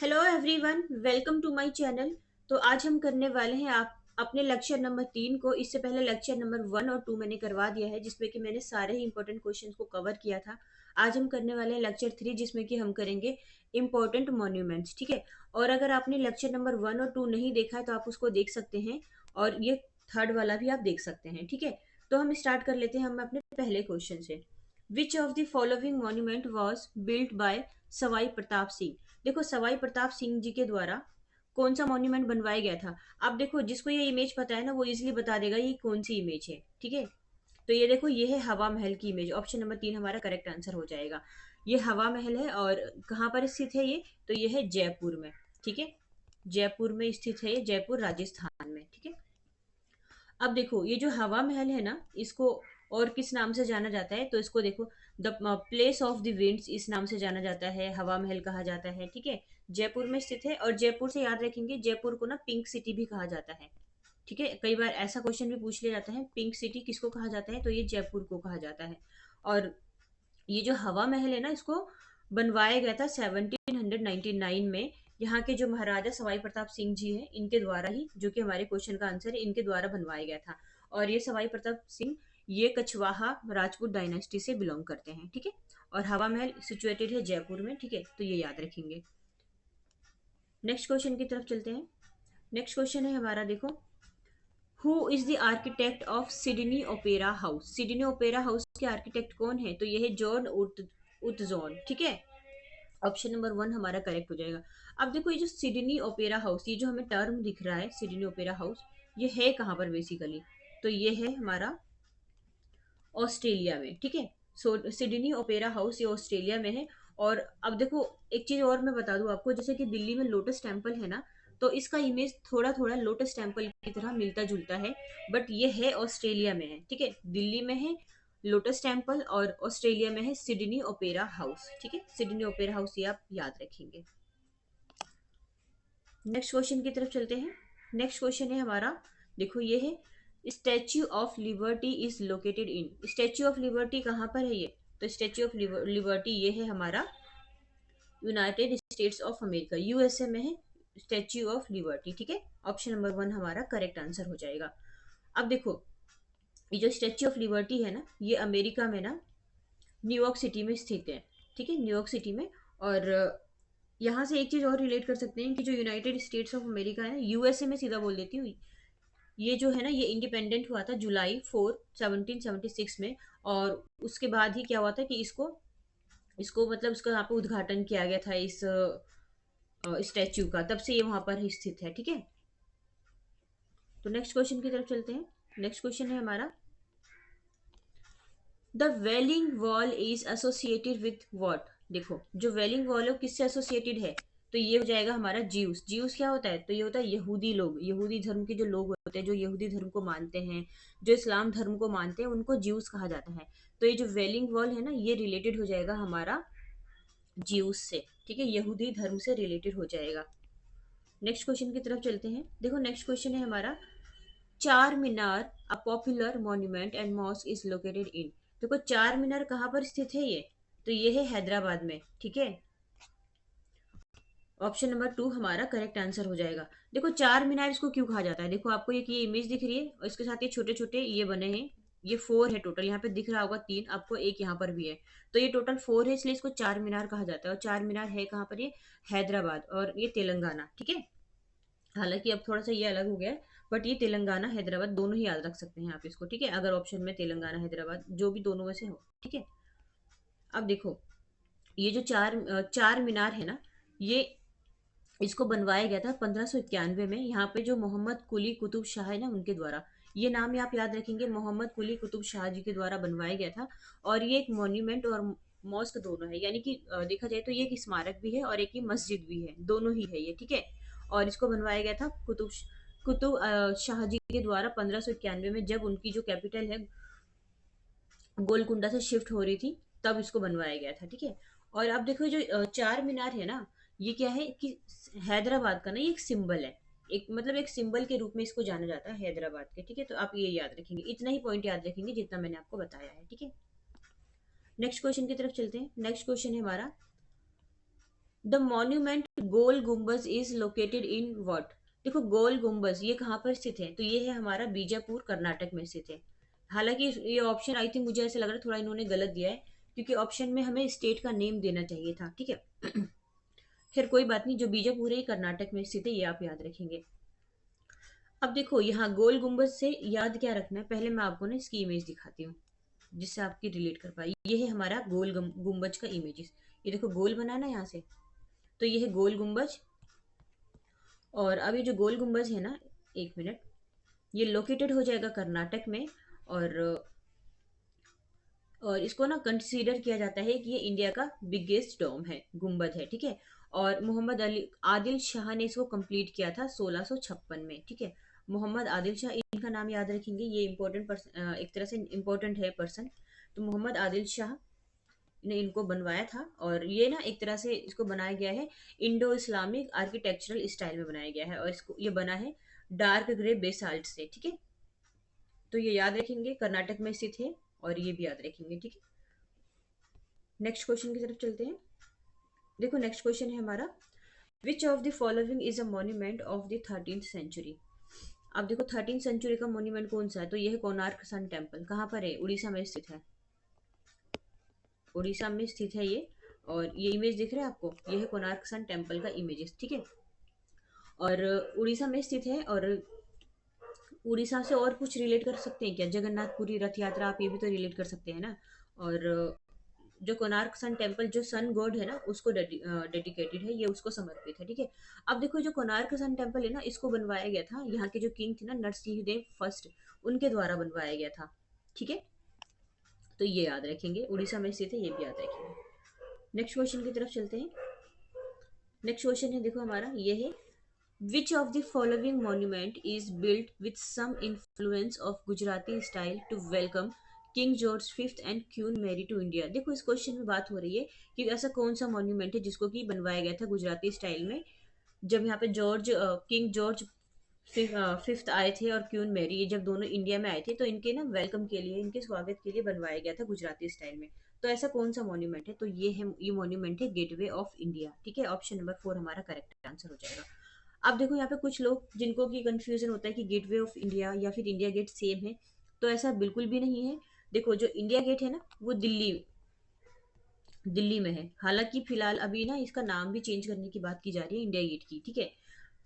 Hello everyone, welcome to my channel. तो आज हम करने वाले हैं आप अपने लेक्चर नंबर 3 को। इससे पहले लेक्चर नंबर 1 और 2 मैंने करवा दिया है, जिसमें कि मैंने सारे ही इंपॉर्टेंट क्वेश्चंस को कवर किया था। आज हम करने वाले हैं लेक्चर 3, जिसमें कि हम करेंगे इंपॉर्टेंट मॉन्यूमेंट्स। ठीक है। और अगर आपने लेक्चर नंबर 1 और 2 नहीं देखा है तो आप उसको देख सकते हैं, और ये थर्ड वाला भी आप देख सकते हैं। ठीक है। तो हम स्टार्ट कर लेते हैं हम अपने पहले क्वेश्चन से। विच of the following monument was built by Sawai Pratap Singh. देखो, सवाई प्रताप सिंह जी के द्वारा कौन सा मॉन्यूमेंट बनवाया गया था। अब देखो, जिसको ये इमेज पता है ना, वो इजिली बता देगा ये कौन सी इमेज है। ठीक है। तो ये देखो, ये है हवा महल की इमेज। ऑप्शन नंबर 3 हमारा करेक्ट आंसर हो जाएगा। ये हवा महल है, और कहाँ पर स्थित है ये? तो ये है जयपुर में। ठीक है। जयपुर में स्थित है ये, जयपुर राजस्थान में। ठीक है। अब देखो, ये जो हवा महल है ना, इसको और किस नाम से जाना जाता है? तो इसको देखो, the place of the winds इस नाम से जाना जाता है, हवा महल कहा जाता है। ठीक है। जयपुर में स्थित है, और जयपुर से याद रखेंगे, जयपुर को ना पिंक सिटी भी कहा जाता है। ठीक है। कई बार ऐसा क्वेश्चन भी पूछ लिया जाता है, पिंक सिटी किसको कहा जाता है? तो ये जयपुर को कहा जाता है। और ये जो हवा महल है ना, इसको बनवाया गया था 1799 में। यहाँ के जो महाराजा सवाई प्रताप सिंह जी हैं, इनके द्वारा ही, जो कि हमारे क्वेश्चन का आंसर है, इनके द्वारा बनवाया गया था। और ये सवाई प्रताप सिंह, ये कछवाहा राजपूत डायनेस्टी से बिलोंग करते हैं। ठीक है। और हवा महल सिचुएटेड है जयपुर में। ठीक है। तो ये याद रखेंगे। नेक्स्ट क्वेश्चन की तरफ चलते हैं। नेक्स्ट क्वेश्चन है हमारा, देखो, who is the architect of Sydney opera house. Sydney opera house के आर्किटेक्ट कौन है? तो ये है जॉन उतजॉन। ठीक है। ऑप्शन नंबर 1 हमारा करेक्ट हो जाएगा। अब देखो, ये जो सिडनी ओपेरा हाउस, ये जो हमें टर्म दिख रहा है सिडनी ओपेरा हाउस, ये है कहाँ पर बेसिकली? तो ये है हमारा ऑस्ट्रेलिया में। ठीक है। सो सिडनी ओपेरा हाउस ये ऑस्ट्रेलिया में है। और अब देखो, एक चीज और मैं बता दूं आपको, जैसे कि दिल्ली में लोटस टेम्पल है ना, तो इसका इमेज थोड़ा थोड़ा लोटस टेम्पल की तरह मिलता जुलता है। बट ये है ऑस्ट्रेलिया में है। ठीक है। दिल्ली में है लोटस टेम्पल, और ऑस्ट्रेलिया में है सिडनी ओपेरा हाउस। ठीक है। सिडनी ओपेरा हाउस ये आप याद रखेंगे। नेक्स्ट क्वेश्चन की तरफ चलते हैं। नेक्स्ट क्वेश्चन है हमारा, देखो, ये है statue of liberty is located in. Statue of liberty कहाँ पर है ये? तो स्टैच्यू ऑफ लिबर्टी ये है हमारा United states of America, USA में है स्टैच्यू ऑफ लिबर्टी। ठीक है। ऑप्शन नंबर 1 हमारा करेक्ट आंसर हो जाएगा। अब देखो, ये जो स्टैच्यू ऑफ लिबर्टी है ना, ये अमेरिका में ना न्यूयॉर्क सिटी में स्थित है। ठीक है। न्यूयॉर्क सिटी में। और यहाँ से एक चीज और रिलेट कर सकते हैं कि जो यूनाइटेड स्टेट्स ऑफ अमेरिका है ना, यूएसए में सीधा बोल देती हूँ, ये जो है ना, ये इंडिपेंडेंट हुआ था जुलाई 4 1776 में। और उसके बाद ही क्या हुआ था कि इसको इसको मतलब उसका यहाँ पे उद्घाटन किया गया था इस स्टैच्यू का। तब से ये वहां पर ही स्थित है। ठीक है। तो नेक्स्ट क्वेश्चन की तरफ चलते हैं। नेक्स्ट क्वेश्चन है हमारा, the wailing wall is associated with what. देखो, जो वेलिंग वॉल है वो किससे एसोसिएटेड है? तो ये हो जाएगा हमारा ज्यूस। ज्यूस क्या होता है? तो ये होता है यहूदी लोग, यहूदी धर्म के जो लोग होते हैं, जो यहूदी धर्म को मानते हैं, जो इस्लाम धर्म को मानते हैं, उनको ज्यूस कहा जाता है। तो ये जो वेलिंग वॉल है ना, ये रिलेटेड हो जाएगा हमारा ज्यूस से। ठीक है। यहूदी धर्म से रिलेटेड हो जाएगा। नेक्स्ट क्वेश्चन की तरफ चलते हैं। देखो, नेक्स्ट क्वेश्चन है हमारा, Charminar a popular monument and mosque is located in. देखो, चार मीनार कहाँ पर स्थित है ये? तो ये है हैदराबाद में। ठीक है। ऑप्शन नंबर 2 हमारा करेक्ट आंसर हो जाएगा। देखो, चार मीनार इसको क्यों कहा जाता है? देखो, आपको ये इमेज दिख रही है, और इसके साथ ये छोटे छोटे ये बने हैं। ये 4 है टोटल। यहाँ पे दिख रहा होगा 3 आपको, एक यहाँ पर भी है। तो ये टोटल 4 है, इसलिए इसको चार मीनार कहा जाता है। और चार मीनार है कहाँ पर? ये हैदराबाद, और ये तेलंगाना। ठीक है। हालांकि अब थोड़ा सा ये अलग हो गया है, बट ये तेलंगाना हैदराबाद दोनों ही याद रख सकते हैं आप इसको। ठीक है। अगर ऑप्शन में तेलंगाना हैदराबाद जो भी दोनों में से हो। ठीक है। अब देखो, ये जो चार मीनार है ना, ये इसको बनवाया गया था 1591 में। यहाँ पे जो मोहम्मद कुली कुतुब शाह है ना, उनके द्वारा। ये नाम आप याद रखेंगे, मोहम्मद कुली कुतुब शाह जी के द्वारा बनवाया गया था। और ये एक मॉन्यूमेंट और मॉस्क दोनों है, यानी कि देखा जाए तो ये एक स्मारक भी है और एक ही मस्जिद भी है, दोनों ही है ये। ठीक है। और इसको बनवाया गया था कुतुब शाह जी के द्वारा 1591 में, जब उनकी जो कैपिटल है गोलकुंडा से शिफ्ट हो रही थी, तब इसको बनवाया गया था। ठीक है। और अब देखो, जो चार मीनार है ना, ये क्या है कि हैदराबाद का ना, ये एक सिंबल है। एक मतलब एक सिंबल के रूप में इसको जाना जाता है हैदराबाद के। ठीक है। तो आप ये याद रखेंगे, इतना ही पॉइंट याद रखेंगे जितना मैंने आपको बताया है। ठीक है। नेक्स्ट क्वेश्चन की तरफ चलते हैं। नेक्स्ट क्वेश्चन है हमारा, द मॉन्यूमेंट गोल गुम्बज इज लोकेटेड इन व्हाट? देखो गोल गुम्बज ये कहाँ पर स्थित है, तो ये है हमारा बीजापुर कर्नाटक में स्थित है। हालांकि ये ऑप्शन आई थिंक मुझे ऐसा लग रहा है थोड़ा इन्होंने गलत दिया है, क्योंकि ऑप्शन में हमें स्टेट का नेम देना चाहिए था, ठीक है। खैर कोई बात नहीं, जो बीजापुर है ये कर्नाटक में स्थित है, ये आप याद रखेंगे। अब देखो यहाँ गोल गुम्बज से याद क्या रखना है, पहले मैं आपको ना इसकी इमेज दिखाती हूँ जिससे आपकी रिलेट कर पाए। ये है हमारा गोल गुम्बज का इमेजेस। ये देखो गोल बना है ना यहाँ से, तो ये है गोल गुम्बज। और अब ये जो गोल गुम्बज है ना, एक मिनट, ये लोकेटेड हो जाएगा कर्नाटक में। और और इसको ना कंसीडर किया जाता है कि ये इंडिया का बिगेस्ट डोम है, गुम्बद है, ठीक है। और मोहम्मद अली आदिल शाह ने इसको कंप्लीट किया था 1656 में, ठीक है। मोहम्मद आदिल शाह, इनका नाम याद रखेंगे, ये इंपॉर्टेंट पर्सन, एक तरह से इंपॉर्टेंट है पर्सन। तो मोहम्मद आदिल शाह ने इनको बनवाया था, और ये ना एक तरह से इसको बनाया गया है इंडो इस्लामिक आर्किटेक्चरल स्टाइल में बनाया गया है, और इसको ये बना है डार्क ग्रे बेसाल्ट से, ठीक है। तो ये याद रखेंगे, कर्नाटक में स्थित है, और ये भी याद रखेंगे, ठीक है। नेक्स्ट क्वेश्चन की तरफ चलते हैं। देखो नेक्स्ट क्वेश्चन है हमारा, which of the following is a monument of the 13th century? अब देखो 13th सेंचुरी का मॉन्यूमेंट कौन सा है, तो ये है कोणार्क सन टेम्पल। कहाँ पर है? उड़ीसा में स्थित है, उड़ीसा में स्थित है ये। और ये इमेज दिख रहा है आपको, ये है कोणार्क सन टेम्पल का इमेजेस, ठीक है। और उड़ीसा में स्थित है। और उड़ीसा से और कुछ रिलेट कर सकते हैं क्या? जगन्नाथपुरी रथ यात्रा, आप ये भी तो रिलेट कर सकते हैं ना। और जो कोणार्क सन टेम्पल जो सन गॉड है ना उसको डेडिकेटेड है, ये उसको समर्पित है, ठीक है। अब देखो जो कोणार्क सन टेम्पल है ना, इसको बनवाया गया था यहाँ के जो किंग थे ना, नरसिंह देव फर्स्ट, उनके द्वारा बनवाया गया था, ठीक है। तो ये याद रखेंगे, उड़ीसा में स्थित है, ये भी याद रखेंगे। नेक्स्ट क्वेश्चन की तरफ चलते हैं। नेक्स्ट क्वेश्चन है देखो हमारा, ये है which of the following monument is built with some influence of Gujarati style to welcome King George fifth and Queen Mary to India? देखो इस क्वेश्चन में बात हो रही है कि ऐसा कौन सा मॉन्यूमेंट है जिसको कि बनवाया गया था गुजराती स्टाइल में, जब यहाँ पे किंग जॉर्ज फिफ्थ आए थे और क्वीन मैरी, ये जब दोनों इंडिया में आए थे, तो इनके ना वेलकम के लिए, इनके स्वागत के लिए बनवाया गया था गुजराती स्टाइल में। तो ऐसा कौन सा मॉन्यूमेंट है? तो ये मॉन्यूमेंट है गेटवे ऑफ इंडिया, ठीक है। ऑप्शन नंबर 4 हमारा करेक्ट आंसर हो जाएगा। अब देखो यहाँ पे कुछ लोग जिनको की कंफ्यूजन होता है कि गेटवे ऑफ इंडिया या फिर इंडिया गेट सेम है, तो ऐसा बिल्कुल भी नहीं है। देखो जो इंडिया गेट है ना, वो दिल्ली दिल्ली में है। हालांकि फिलहाल अभी ना इसका नाम भी चेंज करने की बात की जा रही है इंडिया गेट की, ठीक है।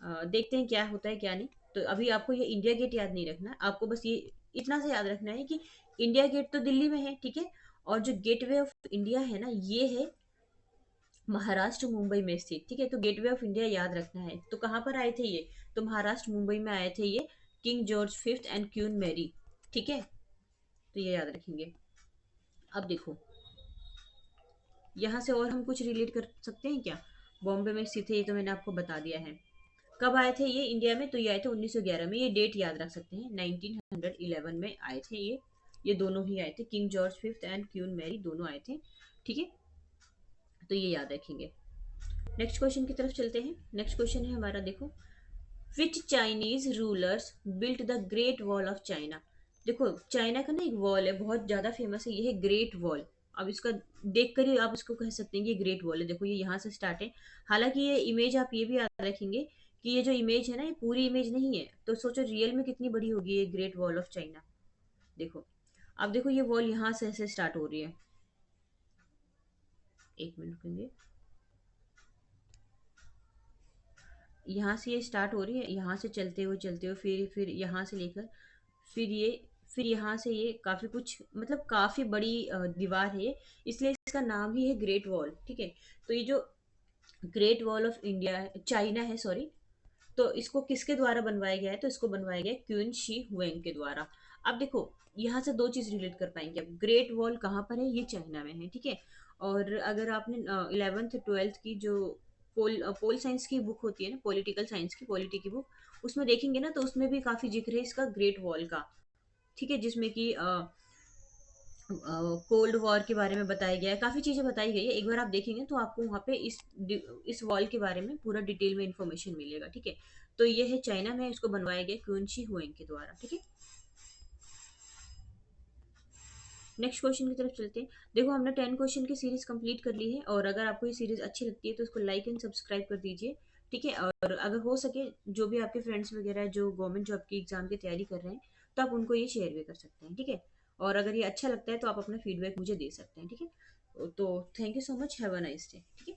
देखते हैं क्या होता है क्या नहीं। तो अभी आपको ये इंडिया गेट याद नहीं रखना, आपको बस ये इतना सा याद रखना है कि इंडिया गेट तो दिल्ली में है, ठीक है। और जो गेटवे ऑफ इंडिया है ना, ये है महाराष्ट्र मुंबई में स्थित, ठीक है। तो गेटवे ऑफ इंडिया याद रखना है। तो कहाँ पर आए थे ये? तो महाराष्ट्र मुंबई में आए थे ये King George fifth and Queen Mary, ठीक है। तो ये याद रखेंगे। अब देखो यहाँ से और हम कुछ रिलेट कर सकते हैं क्या? बॉम्बे में स्थित है, ये तो मैंने आपको बता दिया है। कब आए थे ये इंडिया में? तो ये आए थे 1911 में। ये डेट याद रख सकते हैं, 1911 में आए थे ये दोनों ही आए थे, King George fifth and Queen Mary दोनों आए थे, ठीक है। तो ये याद रखेंगे। नेक्स्ट क्वेश्चन की तरफ चलते हैं। नेक्स्ट क्वेश्चन है हमारा, देखो which Chinese rulers built the great wall of China? देखो चाइना का ना एक वॉल है, बहुत ज्यादा फेमस है, ये है ग्रेट वॉल। अब इसका देख कर ही आप इसको कह सकते हैं कि ये ग्रेट वॉल है। देखो ये यहाँ से स्टार्ट है। हालांकि ये इमेज आप ये भी याद रखेंगे कि ये जो इमेज है ना, ये पूरी इमेज नहीं है, तो सोचो रियल में कितनी बड़ी होगी ये ग्रेट वॉल ऑफ चाइना। देखो अब देखो ये वॉल यहाँ से ऐसे स्टार्ट हो रही है, एक मिनट रुकेंगे, यहाँ से ये स्टार्ट हो रही है, यहाँ से चलते हुए फिर यहाँ से लेकर फिर ये फिर यहाँ से ये काफी कुछ मतलब काफी बड़ी दीवार है ये, इसलिए इसका नाम ही है ग्रेट वॉल, ठीक है। तो ये जो ग्रेट वॉल ऑफ इंडिया है, चाइना है सॉरी, तो इसको किसके द्वारा बनवाया गया है? तो इसको बनवाया गया है क्वीन शी हुएंग के द्वारा। अब देखो यहाँ से दो चीज रिलेट कर पाएंगे, अब ग्रेट वॉल कहाँ पर है? ये चाइना में है, ठीक है। और अगर आपने 11th 12th की जो पोल साइंस की बुक होती है ना, पॉलिटिकल साइंस की पॉलिटी की बुक, उसमें देखेंगे ना, तो उसमें भी काफी जिक्र है इसका ग्रेट वॉल का, ठीक है। जिसमें कि कोल्ड वॉर के बारे में बताया गया है, काफी चीजें बताई गई है। एक बार आप देखेंगे तो आपको वहाँ पे इस वॉल के बारे में पूरा डिटेल में इंफॉर्मेशन मिलेगा, ठीक है। तो ये है चाइना में, इसको बनवाया गया क्वीन शी हुएंग के द्वारा, ठीक है। नेक्स्ट क्वेश्चन की तरफ चलते हैं। देखो हमने 10 क्वेश्चन की सीरीज कंप्लीट कर ली है, और अगर आपको ये सीरीज अच्छी लगती है तो उसको लाइक एंड सब्सक्राइब कर दीजिए। ठीक है, और अगर हो सके जो भी आपके फ्रेंड्स वगैरह हैं जो गवर्नमेंट जॉब की एग्जाम की तैयारी कर रहे हैं, तो आप उनको ये शेयर भी कर सकते हैं। ठीक है, और अगर ये अच्छा लगता है तो आप अपना फीडबैक मुझे दे सकते हैं। ठीक है, तो thank you so much, have a nice day. ठीक है।